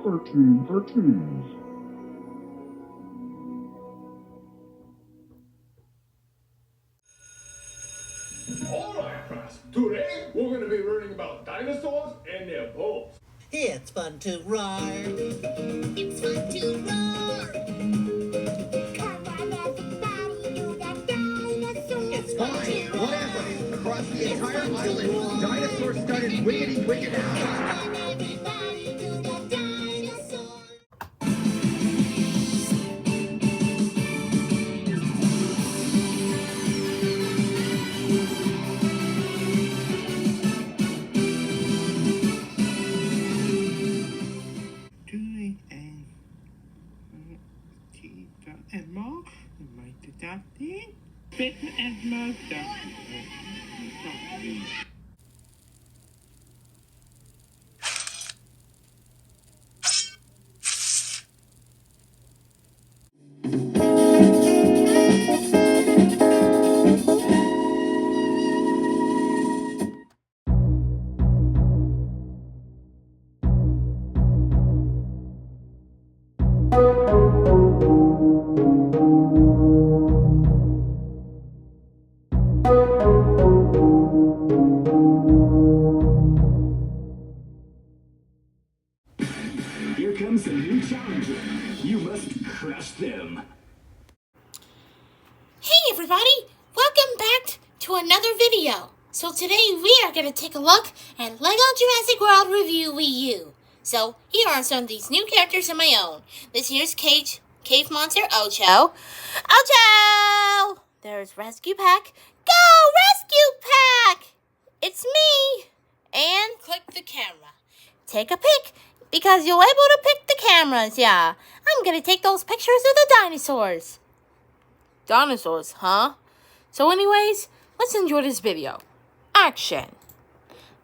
Cartoons. Alright, class. Today, we're going to be learning about dinosaurs and their bones. It's fun to roar. It's fun to roar. Come on, everybody, do that dinosaur. It's fine, whatever. Across the entire island, dinosaurs started wiggity out. Come on, everybody, do that dinosaur. Doing and more, might adapting, fit and more Here comes a new challenger. You must crush them. Hey everybody! Welcome back to another video. So today we are going to take a look at LEGO Jurassic World Review WilU. So here are some of these new characters of my own. This here's Cavemonster Ocho. Ocho! There's Rescue Pack. Go Rescue Pack! It's me! And click the camera. Take a pic because you're able to pick the cameras, yeah. I'm going to take those pictures of the dinosaurs. Dinosaurs, huh? So anyways, let's enjoy this video. Action!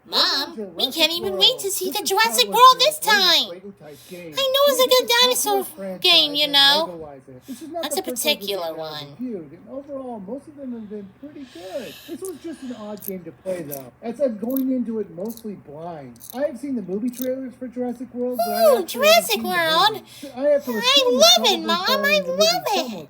Mom, we can't even wait to see the Jurassic World this time. I know it's a good dinosaur game, you know. That's a particular one. Overall, most of them have been pretty good. This was just an odd game to play, though, as I'm going into it mostly blind. I have seen the movie trailers for Jurassic World, but Ooh, Jurassic World! I love it, Mom. I love it.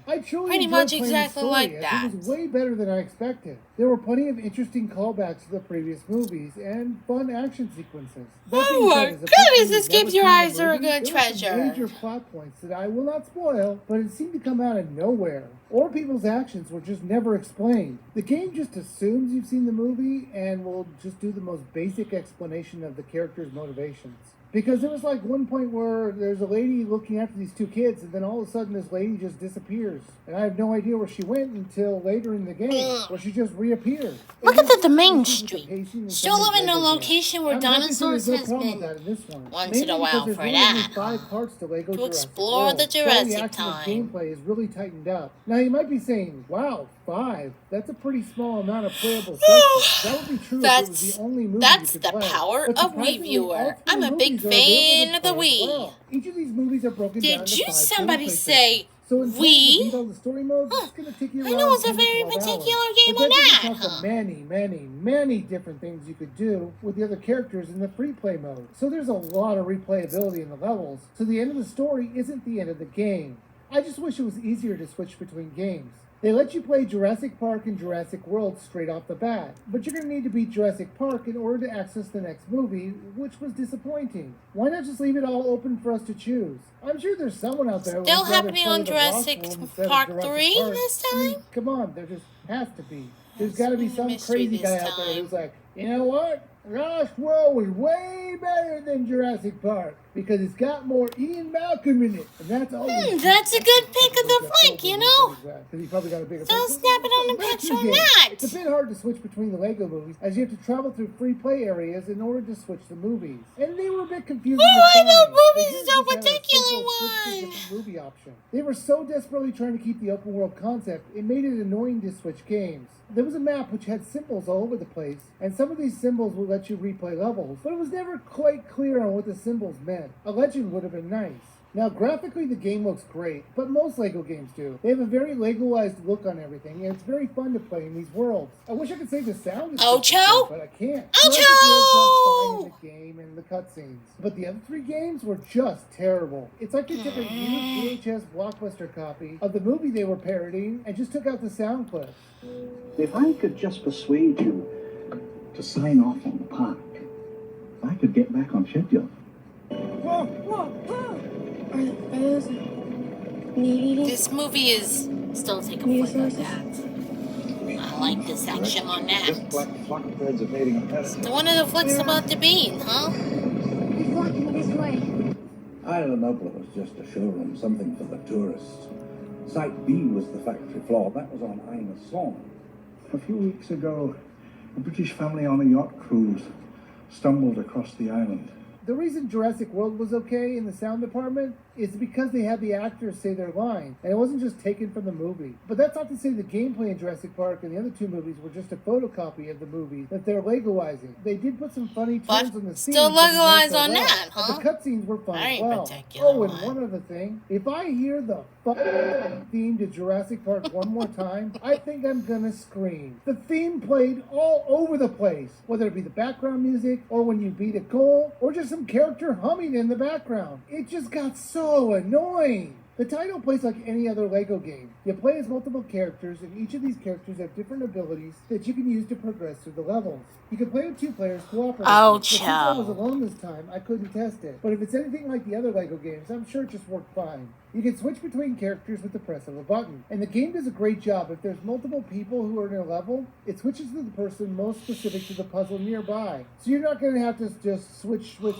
I truly Pretty enjoyed much playing the exactly story, like as that. It was way better than I expected. There were plenty of interesting callbacks to the previous movies and fun action sequences. Oh my goodness, Escapes Your Eyes are a good treasure. Major plot points that I will not spoil, but it seemed to come out of nowhere. Or people's actions were just never explained. The game just assumes you've seen the movie and will just do the most basic explanation of the character's motivations. Because there was like one point where there's a lady looking after these two kids, and then all of a sudden this lady just disappears. And I have no idea where she went until later in the game, where she just reappeared. Look at the main street. Still live in a location where dinosaurs has been once in a while for that. To explore the Jurassic time. Gameplay is really tightened up. Now you might be saying, wow, 5. That's a pretty small amount of playable sections. That would be true if it was the only movie That's you could the play. power But of surprisingly, WiiViewer. all I'm a three big movies are available fan to of the play as Wii. well. Each of these movies are broken down Did into you 5 somebody gameplay say sections. So in Wii? to beat all the story modes, it's going to take you I around know it's a 10 to very 12 hours. particular game But on that that, doesn't count huh? the many different things you could do with the other characters in the free play mode. So there's a lot of replayability in the levels. So the end of the story isn't the end of the game. I just wish it was easier to switch between games. They let you play Jurassic Park and Jurassic World straight off the bat, but you're going to need to beat Jurassic Park in order to access the next movie, which was disappointing. Why not just leave it all open for us to choose? I'm sure there's someone out there who Still would rather happening play on the Lost Jurassic World instead of Park Jurassic 3 Park. this I mean, time? come on, there just has to be. There's It's got to be a some mystery crazy guy this out there time. who's like, you know what? Lost World was way better than Jurassic Park because it's got more Ian Malcolm in it, and that's all. That's a good pick of the flick, you know? Because he probably got a bigger. So snap it on the picture or not. It's a bit hard to switch between the Lego movies, as you have to travel through free play areas in order to switch the movies, and they were a bit confusing. Oh, I know movies They is so just had a particular simple switch to one. different movie option. They were so desperately trying to keep the open world concept, it made it annoying to switch games. There was a map which had symbols all over the place, and some of these symbols would let you replay levels, but it was never quite clear on what the symbols meant. A legend would have been nice. Now, graphically, the game looks great, but most LEGO games do. They have a very LEGOized look on everything, and it's very fun to play in these worlds. I wish I could say the sound is Ocho? good, but I can't. Jurassic World does fine in the game and the cutscenes, but the other three games were just terrible. It's like they took a used VHS Blockbuster copy of the movie they were parodying and just took out the sound clips. If I could just persuade you to sign off on the park, I could get back on schedule. Whoa, whoa, whoa! Are those meat-eating? This movie is still take a flick on that. I like this action on that. Just like flockbirds evading a predator. The one of the flicks about the bean, huh? He's walking this way. I don't know, it was just a showroom, something for the tourists. Site B was the factory floor. That was on Isle of Song. A few weeks ago, a British family on a yacht cruise stumbled across the island. The reason Jurassic World was okay in the sound department is because they had the actors say their lines, and it wasn't just taken from the movie. But that's not to say the gameplay in Jurassic Park and the other two movies were just a photocopy of the movie that they're Legoizing. They did put some funny turns on the scenes. Still Legoized on well, that, huh? But the cutscenes were fun That as ain't well. particular Oh, and one. one other thing. If I hear the theme to Jurassic Park one more time, I think I'm gonna scream. The theme played all over the place, whether it be the background music, or when you beat a goal, or just some character humming in the background. It just got so annoying. The title plays like any other LEGO game. You play as multiple characters, and each of these characters have different abilities that you can use to progress through the levels. You can play with two players cooperatively. But since I was alone this time, I couldn't test it. But if it's anything like the other LEGO games, I'm sure it just worked fine. You can switch between characters with the press of a button. And the game does a great job. If there's multiple people who are in a level, it switches to the person most specific to the puzzle nearby. So you're not going to have to just switch, and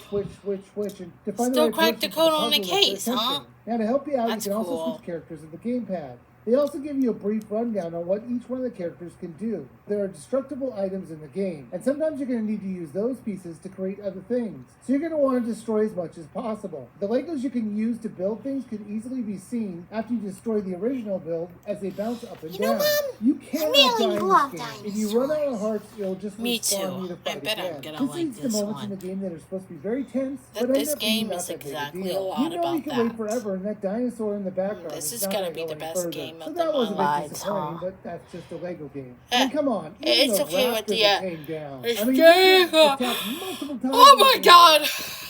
to find Still the right crack the person code for on the puzzle with their case, huh? attention. Now to help you out, That's you can also cool. switch characters at the gamepad. They also give you a brief rundown on what each one of the characters can do. There are destructible items in the game, and sometimes you're going to need to use those pieces to create other things. So you're going to want to destroy as much as possible. The Legos you can use to build things can easily be seen after you destroy the original build as they bounce up and You know, down. Mom, You cannot really die love in this game. If you run out of hearts, it'll just Me respawn too. you to I fight bet I'm again. gonna This like leads to this moments one. in the game that are supposed to be very tense, That but this end up being game not is that big a exactly deal. a lot You know about you can wait that. forever, and that dinosaur in the background This is not gonna gonna be go the any best further. game So of that the was a bit lives, disappointing, huh? but that's just a Lego game. Eh, I mean, come on. it's Even the okay with raptors the, that came down. it's I mean, big, they get attacked multiple times. Oh in the my game. god!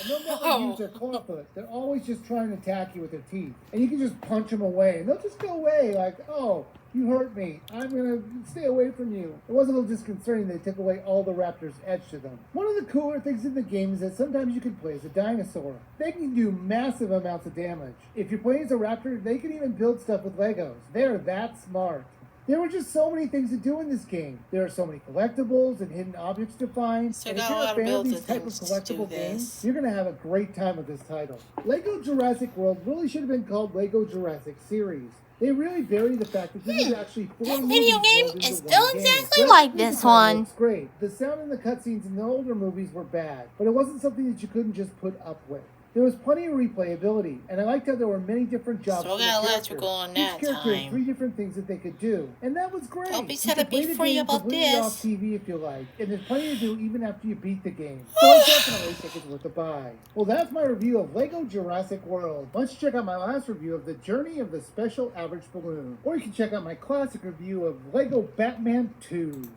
And they'll never Oh. use their claw foot. They're always just trying to attack you with their teeth. And you can just punch them away. And they'll just go away like, oh, you hurt me. I'm going to stay away from you. It was a little disconcerting they took away all the raptor's edge to them. One of the cooler things in the game is that sometimes you can play as a dinosaur. They can do massive amounts of damage. If you're playing as a raptor, they can even build stuff with Legos. They're that smart. There were just so many things to do in this game. There are so many collectibles and hidden objects to find. So and got if a you're lot a of fan of builds these and type of things to collectible do games, this. you're going to have a great time with this title. Lego Jurassic World really should have been called Lego Jurassic Series. They really bury the fact that this is actually four That movies video game rolled into is one still game. exactly Graphically, like the this title one. looks great. The sound and the cutscenes in the older movies were bad, but it wasn't something that you couldn't just put up with. There was plenty of replayability, and I liked how there were many different jobs Still for the got character. electrical on Each that character had time. 3 different things that they could do, and that was great. Don't be You sad could to play be the free game about completely this. off TV if you like, and there's plenty to do even after you beat the game. So I definitely think it's worth a buy. Well, that's my review of Lego Jurassic World. Why don't you check out my last review of The Journey of the Special Average Balloon, or you can check out my classic review of Lego Batman 2.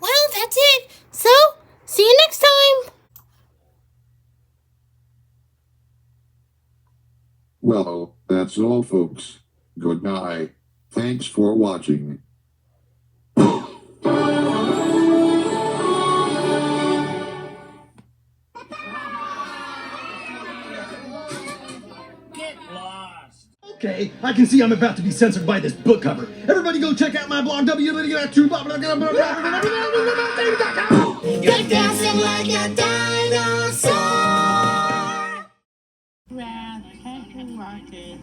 Well, that's it. So, see you next time. Well, that's all, folks. Good night. Thanks for watching. Okay, I can see I'm about to be censored by this book cover. Everybody go check out my blog, www.2. You're dancing like a dinosaur. Well, Chatterley.